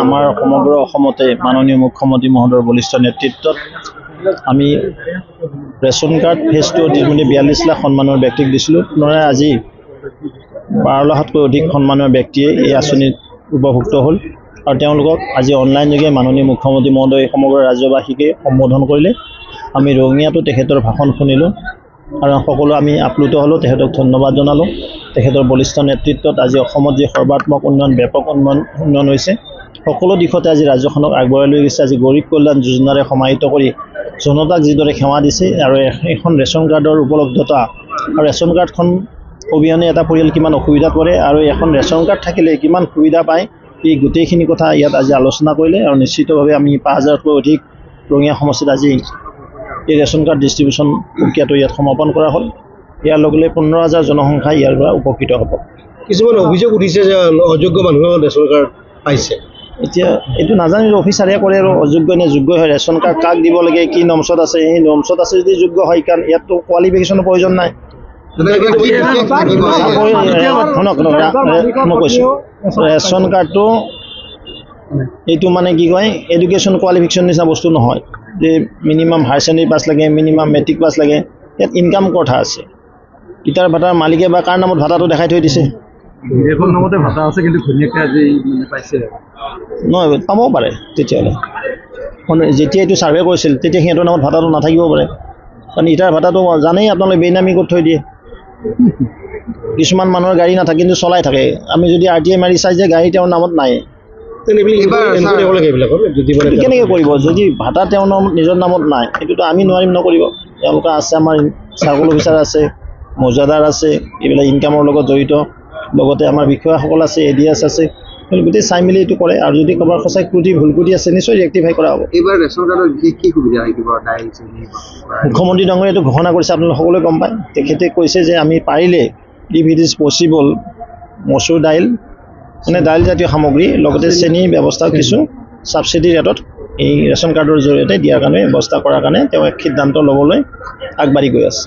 আমাৰ সমগ্ৰ অসমতে মাননীয় মুখ্যমন্ত্ৰী মহোদয়ৰ বলিষ্ঠ নেতৃত্বত আমি ৰেচন কাৰ্ড ফেজ 2 ইতিমধ্যে 42 লাখ সন্মানৰ ব্যক্তিক দিছিলোঁ। পুনৰাই আজি 12 লাখতকৈ অধিক সন্মানৰ ব্যক্তিয়ে এই আঁচনিত উপভুক্ত হ'ল আৰু তেওঁলোকক আজি অনলাইন যোগে মাননীয় মুখ্যমন্ত্ৰী মহোদয় সমগ্ৰ ৰাজ্যবাসীকে সম্বোধন কৰিলে। আমি ৰঙিয়াতো তেখেতৰ ভাষণ শুনিলোঁ আৰু সকলো আমি আপ্লুত হ'লোঁ, তেখেতক ধন্যবাদ জনালোঁ। তেখেতৰ বলিষ্ঠ নেতৃত্বত আজি অসমত যি সৰ্বাত্মক উন্নয়ন ব্যাপক উন্নয়ন হৈছে, সকলো দিশতে আজি ৰাজ্যখনক আগবঢ়াই লৈ গৈছে। আজি গৰীব কল্যাণ যোজনাৰে সমাহিত কৰি জনতাক যিদৰে সেৱা দিছে আৰু এখন ৰেচন কাৰ্ডৰ উপলব্ধতা আৰু ৰেচন কাৰ্ডখন অবিহনে এটা পৰিয়াল কিমান অসুবিধাত পৰে আৰু এখন ৰেচন কাৰ্ড থাকিলে কিমান সুবিধা পায়, এই গোটেইখিনি কথা ইয়াত আজি আলোচনা কৰিলে আৰু নিশ্চিতভাৱে আমি 5000তকৈ অধিক ৰঙিয়া সমষ্টিত আজি এই ৰেচন কাৰ্ড ডিষ্ট্ৰিবিউশ্যন প্ৰক্ৰিয়াটো ইয়াত সমাপন কৰা হ'ল। ইয়াৰ লগে লগে 15,000 জনসংখ্যা ইয়াৰ পৰা উপকৃত হ'ব। কিছুমান অভিযোগ উঠিছে যে অযোগ্য মানুহেও ৰেচন কাৰ্ড পাইছে। এতিয়া এইটো নাজানিলে অফিচাৰে কৰে আৰু অযোগ্য নে যোগ্য হয়, ৰেচন কাৰ্ড কাক দিব লাগে, কি নমছত আছে, সেই নমছত আছে যদি যোগ্য হয়, কাৰণ ইয়াততো কোৱালিফিকেশ্যনৰ প্ৰয়োজন নাই। মই কৈছোঁ ৰেচন কাৰ্ডটো এইটো মানে কি কয় এডুকেশ্যন কোৱালিফিকেশ্যন নিচিনা বস্তু নহয় যে মিনিমাম হায়াৰ ছেকেণ্ডেৰী পাছ লাগে, মিনিমাম মেট্ৰিক পাছ লাগে। ইয়াত ইনকাম কথা আছে। ইটাৰ ভাটাৰ মালিকে বা কাৰ নামত ভাটাটো দেখাই থৈ দিছে, নামতে ভাটা আছে, কিন্তু ঘৈণীয়েকে আজি পাইছে নহয় পাবও পাৰে। তেতিয়াহ'লে যেতিয়া এইটো ছাৰ্ভে কৰিছিল তেতিয়া সিহঁতৰ নামত ভাটাটো নাথাকিব পাৰে, কাৰণ ইটাৰ ভাটাটো জানেই আপোনালোকে বেনামী কৰি থৈ দিয়ে। কিছুমান মানুহৰ গাড়ী নাথাকে কিন্তু চলাই থাকে। আমি যদি RTI মাৰি চাই যে গাড়ী তেওঁৰ নামত নাই, কেনেকৈ কৰিব? যদি ভাটা তেওঁৰ নিজৰ নামত নাই, সেইটোতো আমি নোৱাৰিম নকৰিব। তেওঁলোকে আছে, আমাৰ চাৰ্কল অফিচাৰ আছে, মৌজাদাৰ আছে, এইবিলাক ইনকামৰ লগত জড়িত, লগতে আমাৰ বিষয়াসকল আছে, ADS আছে, গোটেই চাই মেলি এইটো কৰে। আৰু যদি কাৰোবাৰ সঁচাই ত্ৰুটি ভুল কৰি আছে নিশ্চয় ৰেক্টিফাই কৰা হ'ব। এইবাৰ ৰেচন কাৰ্ডৰ কি সুবিধা আহিব? মুখ্যমন্ত্ৰী ডাঙৰীয়াই এইটো ঘোষণা কৰিছে, আপোনালোকে সকলোৱে গম পায়। তেখেতে কৈছে যে আমি পাৰিলে ইফ ইট ইজ পচিবল মচুৰ দাইল মানে দাইলজাতীয় সামগ্ৰী লগতে চেনীৰ ব্যৱস্থা কিছু ছাবচিডি ৰেটত এই ৰেচন কাৰ্ডৰ জৰিয়তে দিয়াৰ কাৰণে ব্যৱস্থা কৰাৰ কাৰণে তেওঁ এক সিদ্ধান্ত ল'বলৈ আগবাঢ়ি গৈ আছে।